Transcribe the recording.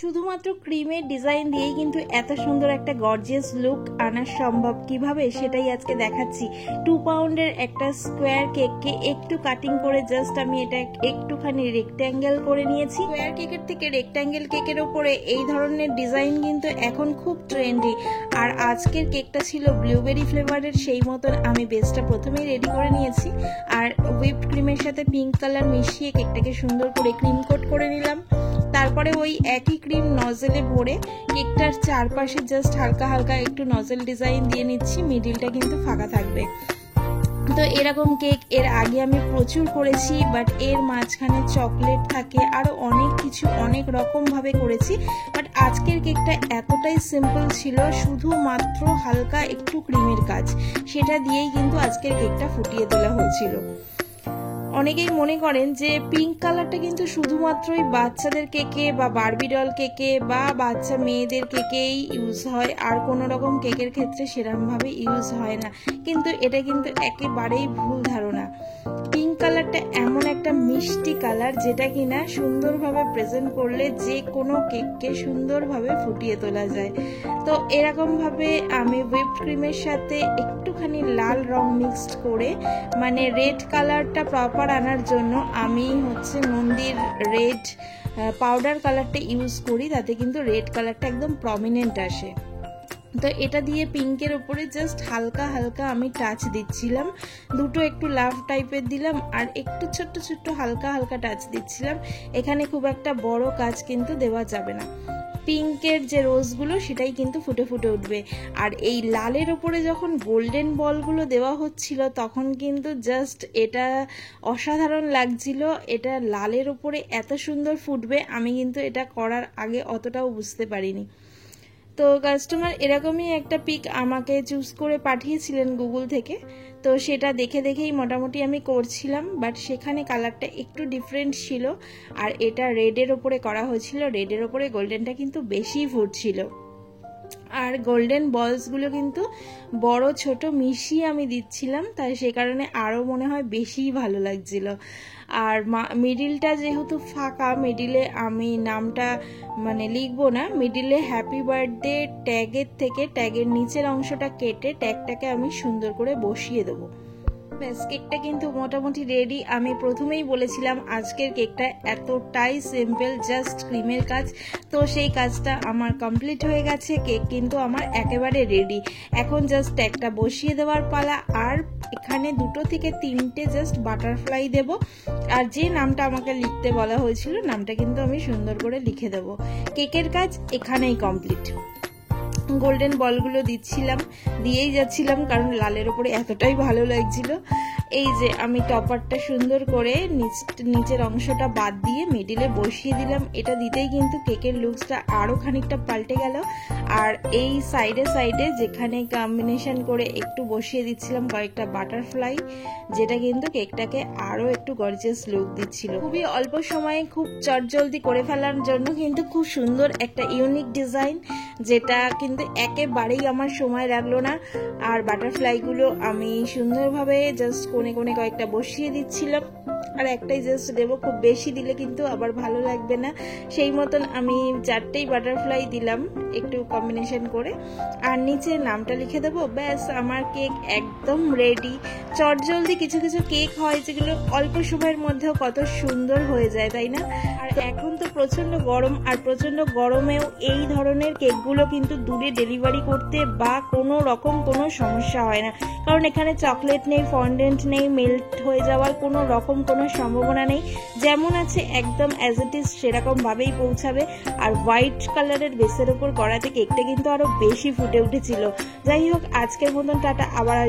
শুধুমাত্র ক্রিমের ডিজাইন দিয়েই কিন্তু এত সুন্দর একটা গর্জিয়াস লুক আনা সম্ভব কিভাবে সেটাই আজকে দেখাচ্ছি। 2 পাউন্ডের একটা স্কোয়ার কেককে একটু কাটিং করে জাস্ট আমি এটা একটুখানি রেক্ট্যাঙ্গেল করে নিয়েছি। স্কোয়ার কেকের থেকে রেক্ট্যাঙ্গেল কেকের ওপরে এই ধরনের ডিজাইন কিন্তু এখন খুব ট্রেন্ডি। আর আজকের কেকটা ছিল ব্লুবেরি ফ্লেভারের, সেই মতন আমি বেসটা প্রথমেই রেডি করে নিয়েছি। আর হুইপড ক্রিমের সাথে পিঙ্ক কালার মিশিয়ে কেকটাকে সুন্দর করে ক্রিম কোট করে নিলাম। তারপরে ওই একই ক্রিম নজেলে ভরে কেকটার চারপাশে জাস্ট হালকা হালকা একটু নজেল ডিজাইন দিয়ে নিচ্ছি, মিডিলটা কিন্তু ফাঁকা থাকবে। তো এরকম কেক এর আগে আমি প্রচুর করেছি, বাট এর মাঝখানে চকলেট থাকে, আরও অনেক কিছু অনেক রকমভাবে করেছি। বাট আজকের কেকটা এতটাই সিম্পল ছিল, শুধুমাত্র হালকা একটু ক্রিমের কাজ, সেটা দিয়েই কিন্তু আজকের কেকটা ফুটিয়ে তোলা হয়েছিল। অনেকেই মনে করেন যে পিঙ্ক কালারটা কিন্তু শুধুমাত্রই বাচ্চাদের কেকে বা বারবি ডল কেকে বা বাচ্চা মেয়েদের কেকেই ইউজ হয়, আর কোনো রকম কেকের ক্ষেত্রে সেরকমভাবে ইউজ হয় না। কিন্তু এটা কিন্তু একেবারেই ভুল ধারণা। পিঙ্ক কালারটা এমন একটা মিষ্টি কালার যেটা কিনা সুন্দরভাবে প্রেজেন্ট করলে যে কোনো কেককে সুন্দরভাবে ফুটিয়ে তোলা যায়। তো এরকমভাবে আমি হুইপড ক্রিমের সাথে একটুখানি লাল রং মিক্সড করে, মানে রেড কালারটা প্রপার আনার জন্য আমি নন্দীর রেড পাউডার কালারটা ইউজ করি, তাতে কিন্তু রেড কালারটা একদম প্রমিনেন্ট আসে। তো এটা দিয়ে পিঙ্কের ওপরে জাস্ট হালকা হালকা আমি টাচ দিচ্ছিলাম, দুটো একটু লাভ টাইপের দিলাম আর একটু ছোট্ট ছোট্ট হালকা হালকা টাচ দিচ্ছিলাম। এখানে খুব একটা বড় কাজ কিন্তু দেওয়া যাবে না। পিঙ্কের যে রোজগুলো সেটাই কিন্তু ফুটে ফুটে উঠবে। আর এই লালের ওপরে যখন গোল্ডেন বলগুলো দেওয়া হচ্ছিল তখন কিন্তু জাস্ট এটা অসাধারণ লাগছিল। এটা লালের ওপরে এত সুন্দর ফুটবে আমি কিন্তু এটা করার আগে অতটাও বুঝতে পারিনি। তো কাস্টমার এরকমই একটা পিক আমাকে চুজ করে পাঠিয়েছিলেন গুগল থেকে, তো সেটা দেখে দেখেই মোটামুটি আমি করছিলাম। বাট সেখানে কালারটা একটু ডিফারেন্ট ছিল, আর এটা রেডের ওপরে করা হয়েছিল, রেডের ওপরে গোল্ডেনটা কিন্তু বেশি ফুটছিল। আর গোল্ডেন বলসগুলো কিন্তু বড় ছোট মিশিয়ে আমি দিচ্ছিলাম, তাই সে কারণে আরও মনে হয় বেশিই ভালো লাগছিল। আর মিডিলটা যেহেতু ফাঁকা, মিডিলে আমি নামটা লিখবো না, মিডিলে হ্যাপি বার্থডে ট্যাগের থেকে ট্যাগের নিচের অংশটা কেটে ট্যাগটাকে আমি সুন্দর করে বসিয়ে দেবো। ব্যাস, কেকটা কিন্তু মোটামুটি রেডি। আমি প্রথমেই বলেছিলাম আজকের কেকটা এতটাই সিম্পল, জাস্ট ক্রিমের কাজ। তো সেই কাজটা আমার কমপ্লিট হয়ে গেছে, কেক কিন্তু আমার একেবারে রেডি। এখন জাস্ট ট্যাগটা বসিয়ে দেওয়ার পালা। আর এখানে 2 থেকে 3টে জাস্ট বাটারফ্লাই দেব, আর যে নামটা আমাকে লিখতে বলা হয়েছিল নামটা কিন্তু আমি সুন্দর করে লিখে দেব। কেকের কাজ এখানেই কমপ্লিট। গোল্ডেন বলগুলো দিয়েই যাচ্ছিলাম, কারণ লালের ওপরে এতটাই ভালো লাগছিল। এই যে আমি টপারটা সুন্দর করে নিচের অংশটা বাদ দিয়ে মিডিলে বসিয়ে দিলাম। এটা দিতেই কিন্তু কেকের লুকসটা আরও খানিকটা পাল্টে গেল। আর এই সাইডে সাইডে যেখানে কম্বিনেশন করে একটু বসিয়ে দিচ্ছিলাম কয়েকটা বাটারফ্লাই, যেটা কিন্তু কেকটাকে আরও একটু গর্জিয়াস লুক দিচ্ছিল। খুবই অল্প সময়ে খুব চটজলদি করে ফেলার জন্য কিন্তু খুব সুন্দর একটা ইউনিক ডিজাইন, যেটা কিন্তু একেবারেই আমার সময় লাগলো না। আর বাটারফ্লাইগুলো আমি সুন্দরভাবে জাস্ট কোণে কোণে কয়েকটা বসিয়ে দিচ্ছিলাম, আর একটাই জাস্ট দেবো, খুব বেশি দিলে কিন্তু আবার ভালো লাগবে না। সেই মতন আমি 4টেই বাটারফ্লাই দিলাম একটু কম্বিনেশন করে, আর নিচে নামটা লিখে দেবো। ব্যাস, আমার কেক একদম রেডি। চটজলদি কিছু কিছু কেক হয় যেগুলো অল্প সময়ের মধ্যেও কত সুন্দর হয়ে যায়, তাই না? আর এখন তো প্রচন্ড গরম, আর প্রচন্ড গরমেও এই ধরনের কেকগুলো কিন্তু দূরে ডেলিভারি করতে বা কোনো রকম কোনো সমস্যা হয় না, কারণ এখানে চকলেট নেই, ফন্ডেন্ট নেই, মেল্ট হয়ে যাওয়ার কোনো রকম কোনো সম্ভাবনা নেই। যেমন আছে একদম অ্যাজ ইট ইজ সেরকম ভাবেই পৌঁছাবে। আর হোয়াইট কালারের বেসের ওপর করাতে কেকটা কিন্তু আরো বেশি ফুটে উঠেছিল। যাই হোক, আজকের মতন টাটা, আবার